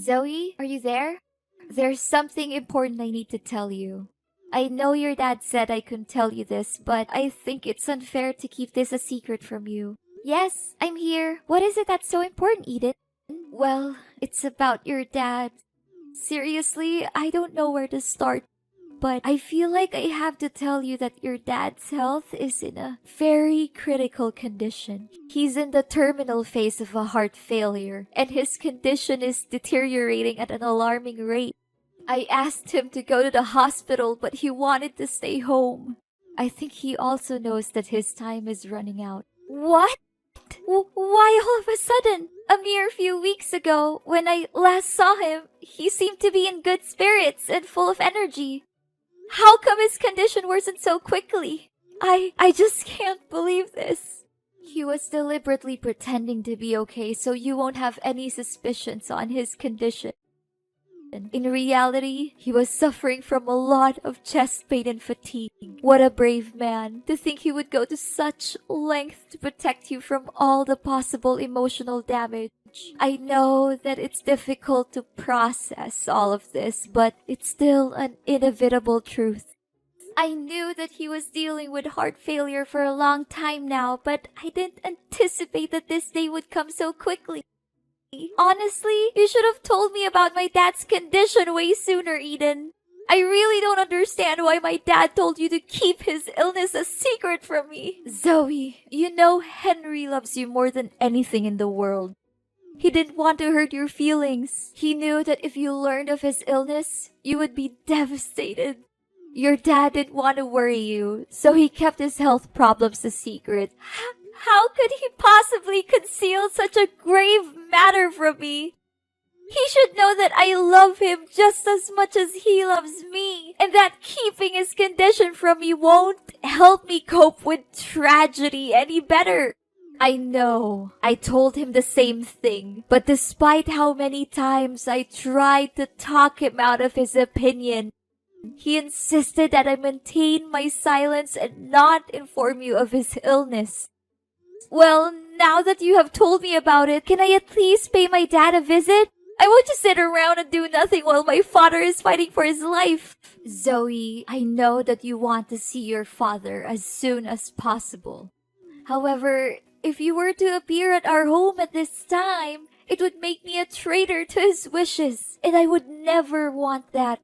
Zoe, are you there? There's something important I need to tell you. I know your dad said I couldn't tell you this, but I think it's unfair to keep this a secret from you. Yes, I'm here. What is it that's so important, Edith? Well, it's about your dad. Seriously, I don't know where to start, but I feel like I have to tell you that your dad's health is in a very critical condition. He's in the terminal phase of a heart failure, and his condition is deteriorating at an alarming rate. I asked him to go to the hospital, but he wanted to stay home. I think he also knows that his time is running out. What? Why all of a sudden? A mere few weeks ago, when I last saw him, he seemed to be in good spirits and full of energy. How come his condition worsened so quickly? I just can't believe this. He was deliberately pretending to be okay so you won't have any suspicions on his condition. In reality, he was suffering from a lot of chest pain and fatigue. What a brave man, to think he would go to such length to protect you from all the possible emotional damage. I know that it's difficult to process all of this, but it's still an inevitable truth. I knew that he was dealing with heart failure for a long time now, but I didn't anticipate that this day would come so quickly. Honestly, you should have told me about my dad's condition way sooner, Eden. I really don't understand why my dad told you to keep his illness a secret from me. Zoe, you know Henry loves you more than anything in the world. He didn't want to hurt your feelings. He knew that if you learned of his illness, you would be devastated. Your dad didn't want to worry you, so he kept his health problems a secret. How could he possibly conceal such a grave matter from me? He should know that I love him just as much as he loves me, and that keeping his condition from me won't help me cope with tragedy any better. I know, I told him the same thing, but despite how many times I tried to talk him out of his opinion, he insisted that I maintain my silence and not inform you of his illness. Well, now that you have told me about it, can I at least pay my dad a visit? I won't just sit around and do nothing while my father is fighting for his life. Zoe, I know that you want to see your father as soon as possible. However, if you were to appear at our home at this time, it would make me a traitor to his wishes, and I would never want that.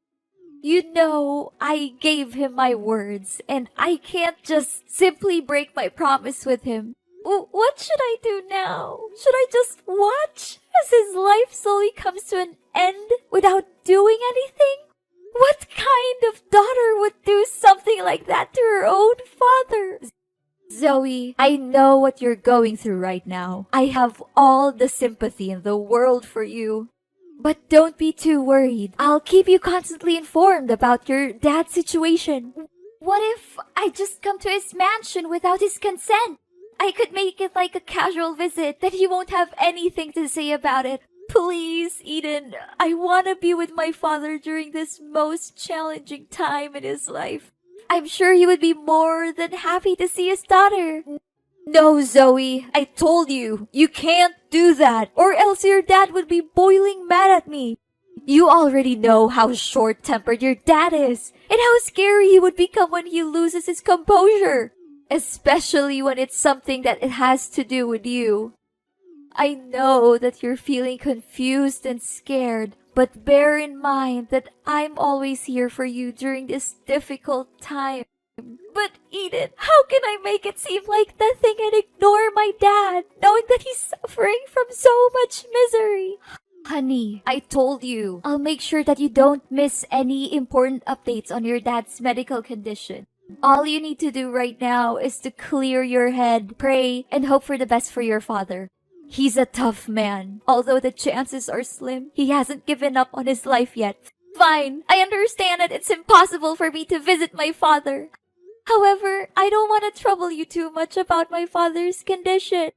You know, I gave him my words, and I can't just simply break my promise with him. What should I do now? Should I just watch as his life slowly comes to an end without doing anything? What kind of daughter would do something like that to her own father? Zoe, I know what you're going through right now. I have all the sympathy in the world for you. But don't be too worried. I'll keep you constantly informed about your dad's situation. What if I just come to his mansion without his consent? I could make it like a casual visit that he won't have anything to say about it. Please, Eden, I want to be with my father during this most challenging time in his life. I'm sure he would be more than happy to see his daughter. No, Zoe, I told you, you can't do that, or else your dad would be boiling mad at me. You already know how short-tempered your dad is, and how scary he would become when he loses his composure. Especially when it's something that it has to do with you. I know that you're feeling confused and scared, but bear in mind that I'm always here for you during this difficult time. But Eden, how can I make it seem like nothing and ignore my dad, knowing that he's suffering from so much misery? Honey, I told you, I'll make sure that you don't miss any important updates on your dad's medical condition. All you need to do right now is to clear your head, pray, and hope for the best for your father. He's a tough man. Although the chances are slim, he hasn't given up on his life yet. Fine, I understand that it's impossible for me to visit my father. However, I don't want to trouble you too much about my father's condition.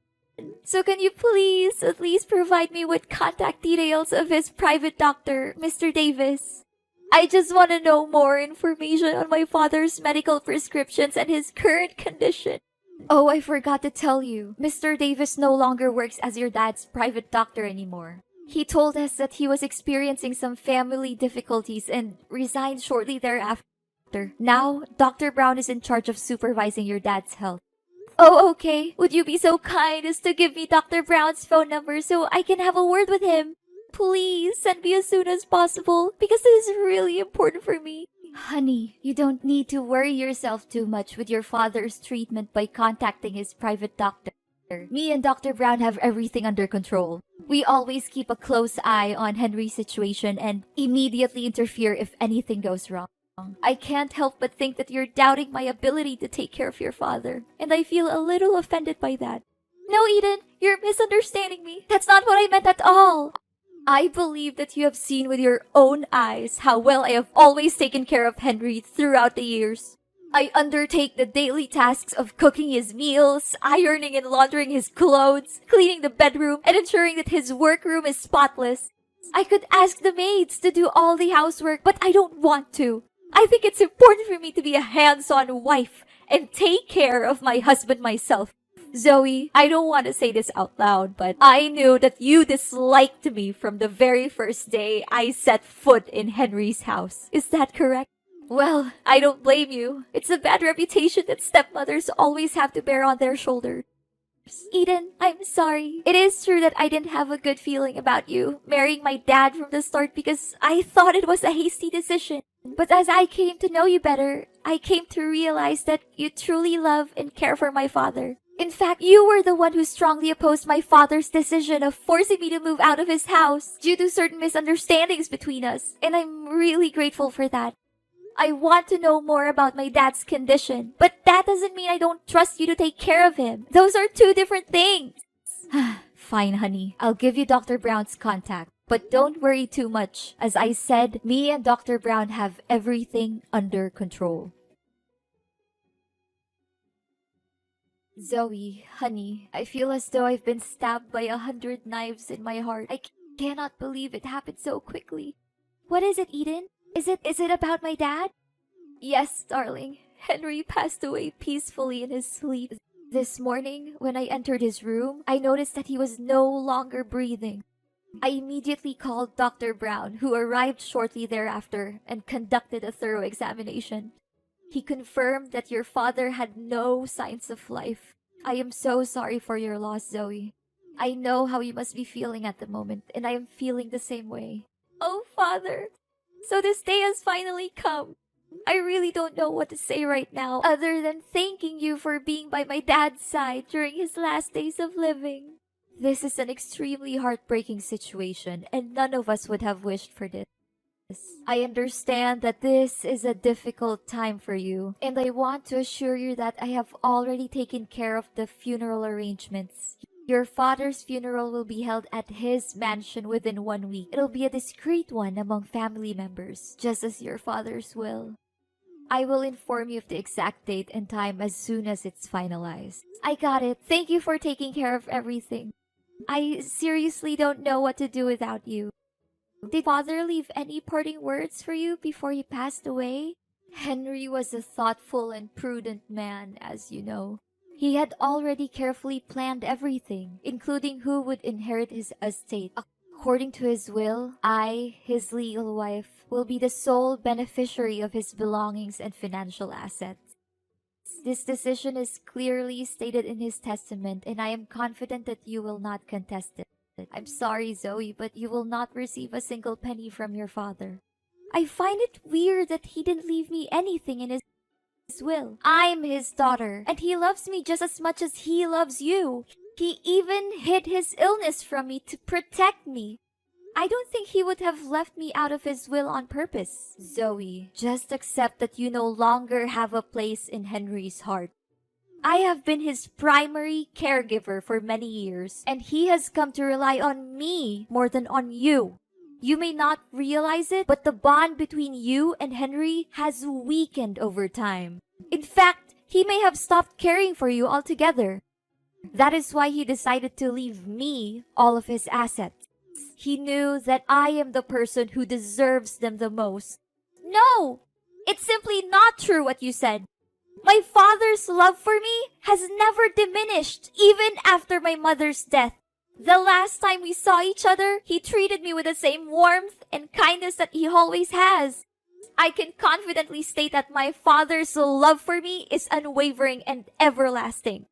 So can you please at least provide me with contact details of his private doctor, Mr. Davis? I just want to know more information on my father's medical prescriptions and his current condition. Oh, I forgot to tell you. Mr. Davis no longer works as your dad's private doctor anymore. He told us that he was experiencing some family difficulties and resigned shortly thereafter. Now, Dr. Brown is in charge of supervising your dad's health. Oh, okay. Would you be so kind as to give me Dr. Brown's phone number so I can have a word with him? Please send me as soon as possible because this is really important for me. Honey, you don't need to worry yourself too much with your father's treatment by contacting his private doctor. Me and Dr. Brown have everything under control. We always keep a close eye on Henry's situation and immediately interfere if anything goes wrong. I can't help but think that you're doubting my ability to take care of your father, and I feel a little offended by that. No, Eden, you're misunderstanding me. That's not what I meant at all. I believe that you have seen with your own eyes how well I have always taken care of Henry throughout the years. I undertake the daily tasks of cooking his meals, ironing and laundering his clothes, cleaning the bedroom, and ensuring that his workroom is spotless. I could ask the maids to do all the housework, but I don't want to. I think it's important for me to be a hands-on wife and take care of my husband myself. Zoe, I don't want to say this out loud, but I knew that you disliked me from the very first day I set foot in Henry's house. Is that correct? Well, I don't blame you. It's a bad reputation that stepmothers always have to bear on their shoulders. Eden, I'm sorry. It is true that I didn't have a good feeling about you marrying my dad from the start because I thought it was a hasty decision. But as I came to know you better, I came to realize that you truly love and care for my father. In fact, you were the one who strongly opposed my father's decision of forcing me to move out of his house due to certain misunderstandings between us, and I'm really grateful for that. I want to know more about my dad's condition, but that doesn't mean I don't trust you to take care of him. Those are two different things. Fine, honey. I'll give you Dr. Brown's contact. But don't worry too much. As I said, me and Dr. Brown have everything under control. Zoe, honey, I feel as though I've been stabbed by 100 knives in my heart. I cannot believe it happened so quickly. What is it, Eden? Is it about my dad? Yes, darling. Henry passed away peacefully in his sleep. This morning, when I entered his room, I noticed that he was no longer breathing. I immediately called Dr. Brown, who arrived shortly thereafter and conducted a thorough examination. He confirmed that your father had no signs of life. I am so sorry for your loss, Zoe. I know how you must be feeling at the moment, and I am feeling the same way. Oh, Father! So this day has finally come. I really don't know what to say right now other than thanking you for being by my dad's side during his last days of living. This is an extremely heartbreaking situation, and none of us would have wished for this. I understand that this is a difficult time for you, and I want to assure you that I have already taken care of the funeral arrangements. Your father's funeral will be held at his mansion within 1 week. It'll be a discreet one among family members, just as your father's will. I will inform you of the exact date and time as soon as it's finalized. I got it. Thank you for taking care of everything. I seriously don't know what to do without you. Did Father leave any parting words for you before he passed away? Henry was a thoughtful and prudent man, as you know. He had already carefully planned everything, including who would inherit his estate. According to his will, I, his legal wife, will be the sole beneficiary of his belongings and financial assets. This decision is clearly stated in his testament, and I am confident that you will not contest it. I'm sorry, Zoe, but you will not receive a single penny from your father. I find it weird that he didn't leave me anything in his will. I'm his daughter, and he loves me just as much as he loves you. He even hid his illness from me to protect me. I don't think he would have left me out of his will on purpose. Zoe, just accept that you no longer have a place in Henry's heart. I have been his primary caregiver for many years, and he has come to rely on me more than on you. You may not realize it, but the bond between you and Henry has weakened over time. In fact, he may have stopped caring for you altogether. That is why he decided to leave me all of his assets. He knew that I am the person who deserves them the most. No! It's simply not true what you said. My father's love for me has never diminished, even after my mother's death. The last time we saw each other, he treated me with the same warmth and kindness that he always has. I can confidently state that my father's love for me is unwavering and everlasting.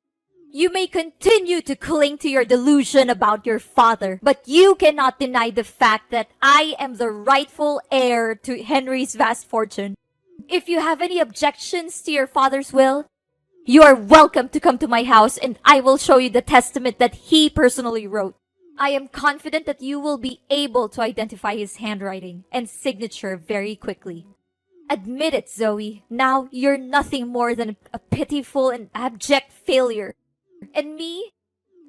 You may continue to cling to your delusion about your father, but you cannot deny the fact that I am the rightful heir to Henry's vast fortune. If you have any objections to your father's will, you are welcome to come to my house and I will show you the testament that he personally wrote. I am confident that you will be able to identify his handwriting and signature very quickly. Admit it, Zoe. Now you're nothing more than a pitiful and abject failure. And me?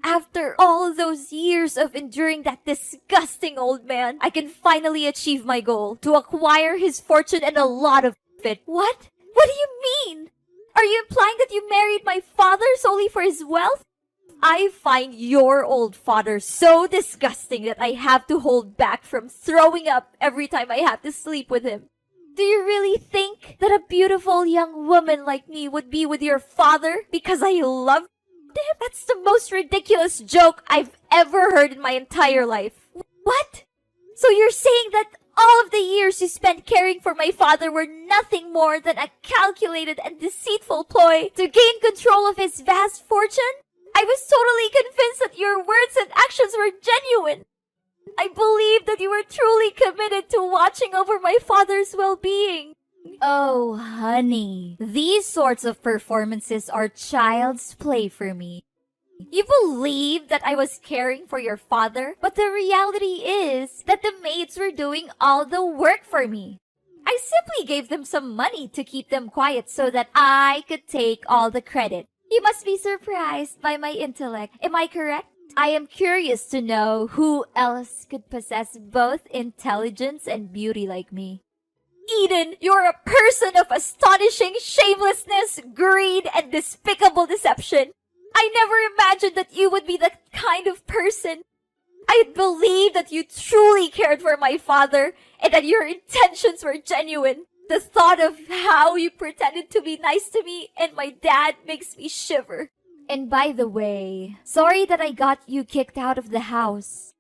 After all those years of enduring that disgusting old man, I can finally achieve my goal to acquire his fortune and a lot of it. What? What do you mean? Are you implying that you married my father solely for his wealth? I find your old father so disgusting that I have to hold back from throwing up every time I have to sleep with him. Do you really think that a beautiful young woman like me would be with your father because I love him? That's the most ridiculous joke I've ever heard in my entire life. What? So you're saying that all of the years you spent caring for my father were nothing more than a calculated and deceitful ploy to gain control of his vast fortune? I was totally convinced that your words and actions were genuine. I believed that you were truly committed to watching over my father's well-being. Oh, honey, these sorts of performances are child's play for me. You believe that I was caring for your father, but the reality is that the maids were doing all the work for me. I simply gave them some money to keep them quiet so that I could take all the credit. You must be surprised by my intellect. Am I correct? I am curious to know who else could possess both intelligence and beauty like me. Eden, you're a person of astonishing shamelessness, greed, and despicable deception. I never imagined that you would be that kind of person. I believed that you truly cared for my father and that your intentions were genuine. The thought of how you pretended to be nice to me and my dad makes me shiver. And by the way, sorry that I got you kicked out of the house.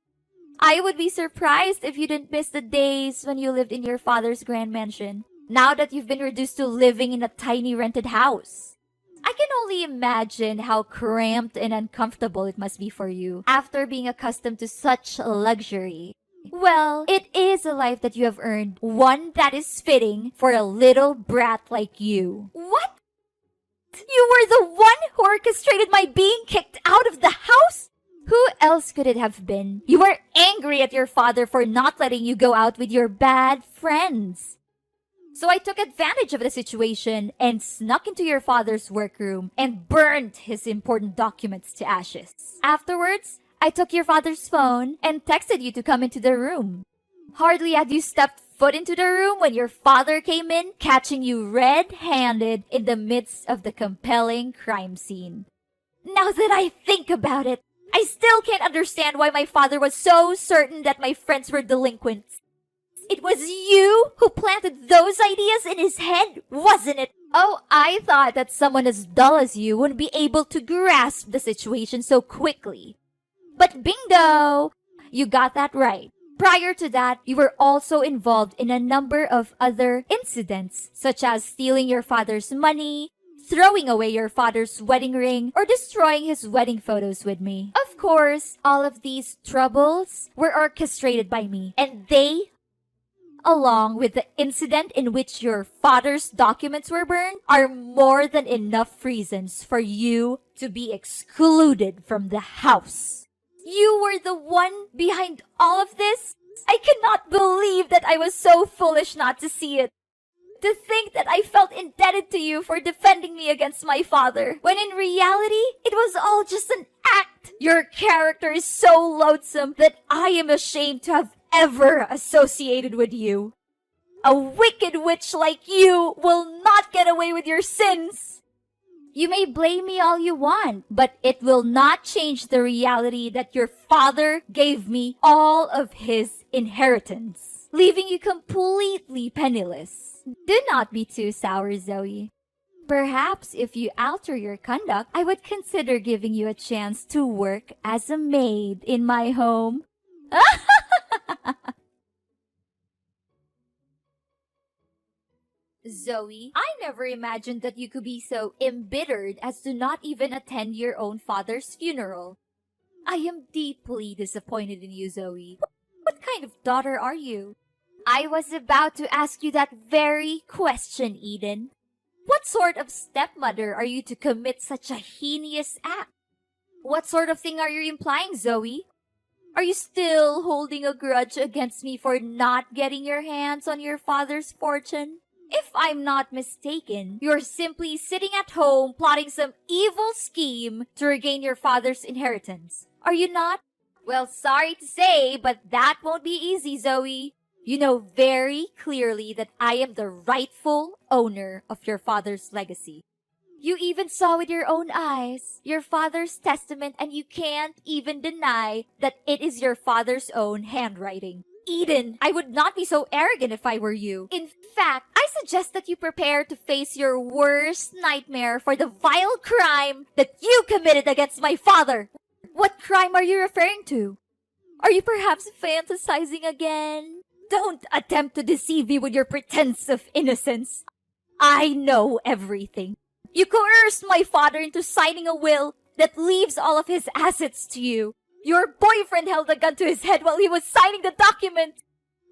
I would be surprised if you didn't miss the days when you lived in your father's grand mansion, now that you've been reduced to living in a tiny rented house. I can only imagine how cramped and uncomfortable it must be for you after being accustomed to such luxury. Well, it is a life that you have earned, one that is fitting for a little brat like you. What? You were the one who orchestrated my being kicked out of the house? Who else could it have been? You were angry at your father for not letting you go out with your bad friends. So I took advantage of the situation and snuck into your father's workroom and burned his important documents to ashes. Afterwards, I took your father's phone and texted you to come into the room. Hardly had you stepped foot into the room when your father came in, catching you red-handed in the midst of the compelling crime scene. Now that I think about it, I still can't understand why my father was so certain that my friends were delinquents. It was you who planted those ideas in his head, wasn't it? Oh, I thought that someone as dull as you wouldn't be able to grasp the situation so quickly. But bingo! You got that right. Prior to that, you were also involved in a number of other incidents, such as stealing your father's money, throwing away your father's wedding ring, or destroying his wedding photos with me. Of course, all of these troubles were orchestrated by me, and they, along with the incident in which your father's documents were burned, are more than enough reasons for you to be excluded from the house. You were the one behind all of this? I cannot believe that I was so foolish not to see it. To think that I felt indebted to you for defending me against my father, when in reality, it was all just an act. Your character is so loathsome that I am ashamed to have ever associated with you. A wicked witch like you will not get away with your sins. You may blame me all you want, but it will not change the reality that your father gave me all of his inheritance, leaving you completely penniless. Do not be too sour, Zoe. Perhaps if you alter your conduct, I would consider giving you a chance to work as a maid in my home. Zoe, I never imagined that you could be so embittered as to not even attend your own father's funeral. I am deeply disappointed in you, Zoe. What kind of daughter are you? I was about to ask you that very question, Eden. What sort of stepmother are you to commit such a heinous act? What sort of thing are you implying, Zoe? Are you still holding a grudge against me for not getting your hands on your father's fortune? If I'm not mistaken, you're simply sitting at home plotting some evil scheme to regain your father's inheritance. Are you not? Well, sorry to say, but that won't be easy, Zoe. You know very clearly that I am the rightful owner of your father's legacy. You even saw with your own eyes your father's testament, and you can't even deny that it is your father's own handwriting. Eden, I would not be so arrogant if I were you. In fact, I suggest that you prepare to face your worst nightmare for the vile crime that you committed against my father. What crime are you referring to? Are you perhaps fantasizing again? Don't attempt to deceive me with your pretense of innocence. I know everything. You coerced my father into signing a will that leaves all of his assets to you. Your boyfriend held a gun to his head while he was signing the document.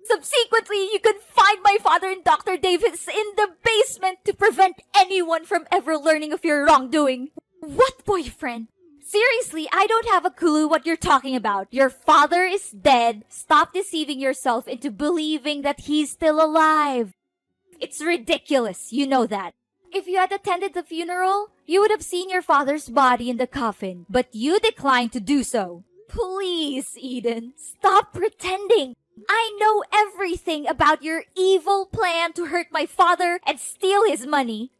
Subsequently, you confined my father and Dr. Davis in the basement to prevent anyone from ever learning of your wrongdoing. What boyfriend? Seriously, I don't have a clue what you're talking about. Your father is dead. Stop deceiving yourself into believing that he's still alive. It's ridiculous, you know that. If you had attended the funeral, you would have seen your father's body in the coffin, but you declined to do so. Please, Eden, stop pretending. I know everything about your evil plan to hurt my father and steal his money.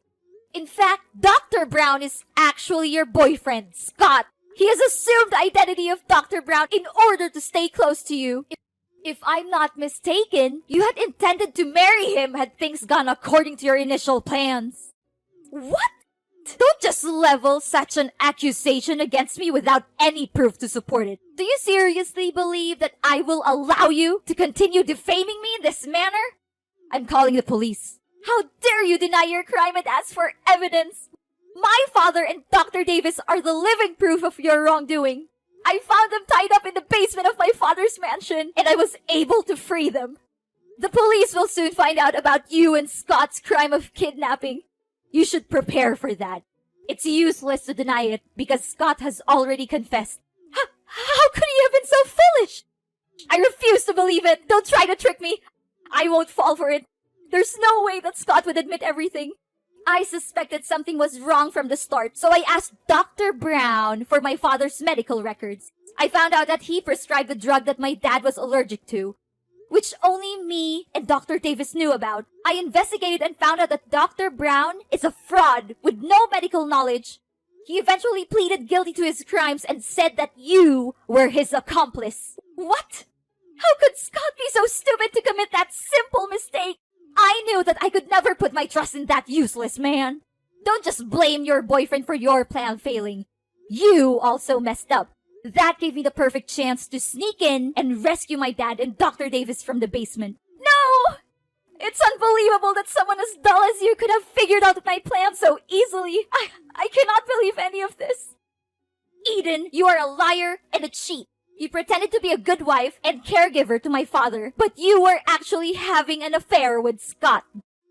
In fact, Dr. Brown is actually your boyfriend, Scott. He has assumed the identity of Dr. Brown in order to stay close to you. If I'm not mistaken, you had intended to marry him had things gone according to your initial plans. What? Don't just level such an accusation against me without any proof to support it. Do you seriously believe that I will allow you to continue defaming me in this manner? I'm calling the police. How dare you deny your crime and ask for evidence? My father and Dr. Davis are the living proof of your wrongdoing. I found them tied up in the basement of my father's mansion, and I was able to free them. The police will soon find out about you and Scott's crime of kidnapping. You should prepare for that. It's useless to deny it because Scott has already confessed. How could he have been so foolish? I refuse to believe it. Don't try to trick me. I won't fall for it. There's no way that Scott would admit everything. I suspected something was wrong from the start, so I asked Dr. Brown for my father's medical records. I found out that he prescribed the drug that my dad was allergic to, which only me and Dr. Davis knew about. I investigated and found out that Dr. Brown is a fraud with no medical knowledge. He eventually pleaded guilty to his crimes and said that you were his accomplice. What? How could Scott be so stupid to commit that simple mistake? I knew that I could never put my trust in that useless man. Don't just blame your boyfriend for your plan failing. You also messed up. That gave me the perfect chance to sneak in and rescue my dad and Dr. Davis from the basement. No! It's unbelievable that someone as dull as you could have figured out my plan so easily. I cannot believe any of this. Eden, you are a liar and a cheat. You pretended to be a good wife and caregiver to my father, but you were actually having an affair with Scott.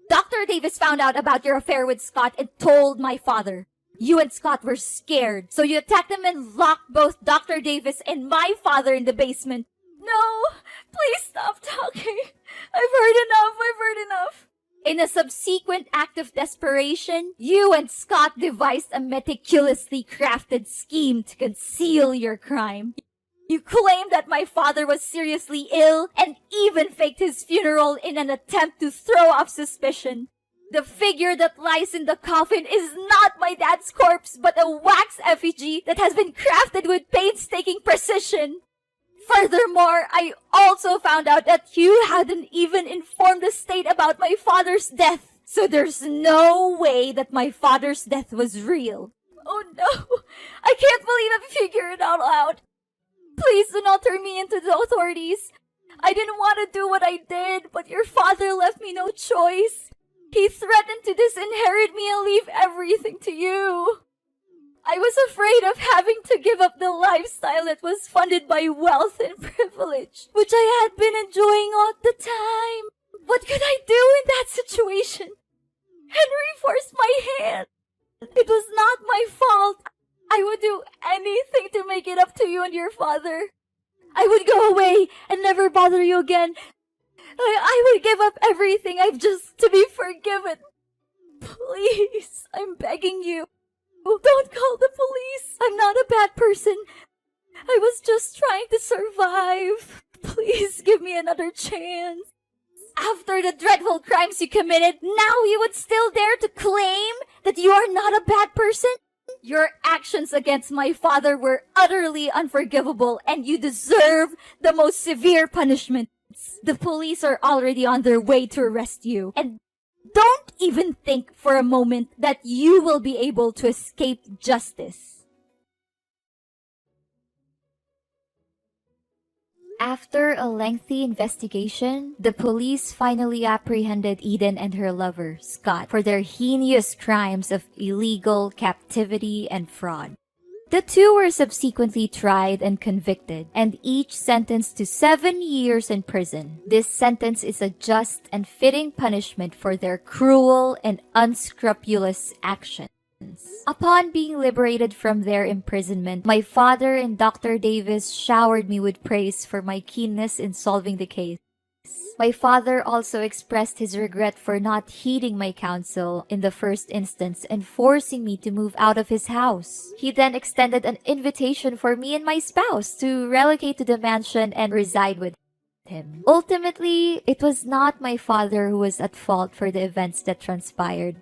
Dr. Davis found out about your affair with Scott and told my father. You and Scott were scared, so you attacked them and locked both Dr. Davis and my father in the basement. No, please stop talking. I've heard enough. In a subsequent act of desperation, you and Scott devised a meticulously crafted scheme to conceal your crime. You claimed that my father was seriously ill and even faked his funeral in an attempt to throw off suspicion. The figure that lies in the coffin is not my dad's corpse, but a wax effigy that has been crafted with painstaking precision. Furthermore, I also found out that you hadn't even informed the state about my father's death. So there's no way that my father's death was real. Oh no! I can't believe I figured it out loud. Please do not turn me into the authorities. I didn't want to do what I did, but your father left me no choice. He threatened to disinherit me and leave everything to you. I was afraid of having to give up the lifestyle that was funded by wealth and privilege, which I had been enjoying all the time. What could I do in that situation? Henry forced my hand. It was not my fault. I would do anything to make it up to you and your father. I would go away and never bother you again. I would give up everything I've just to be forgiven. Please, I'm begging you. Don't call the police. I'm not a bad person. I was just trying to survive. Please give me another chance. After the dreadful crimes you committed, now you would still dare to claim that you are not a bad person? Your actions against my father were utterly unforgivable, and you deserve the most severe punishments. The police are already on their way to arrest you, and don't even think for a moment that you will be able to escape justice. After a lengthy investigation, the police finally apprehended Eden and her lover, Scott, for their heinous crimes of illegal captivity and fraud. The two were subsequently tried and convicted, and each sentenced to 7 years in prison. This sentence is a just and fitting punishment for their cruel and unscrupulous actions. Upon being liberated from their imprisonment, my father and Dr. Davis showered me with praise for my keenness in solving the case. My father also expressed his regret for not heeding my counsel in the first instance and forcing me to move out of his house. He then extended an invitation for me and my spouse to relocate to the mansion and reside with him. Ultimately, it was not my father who was at fault for the events that transpired.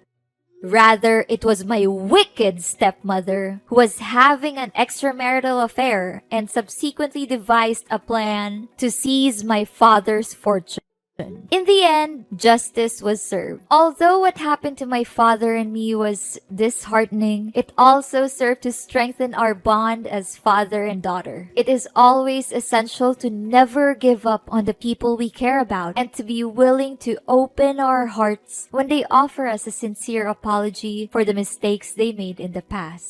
Rather, it was my wicked stepmother who was having an extramarital affair and subsequently devised a plan to seize my father's fortune. In the end, justice was served. Although what happened to my father and me was disheartening, it also served to strengthen our bond as father and daughter. It is always essential to never give up on the people we care about and to be willing to open our hearts when they offer us a sincere apology for the mistakes they made in the past.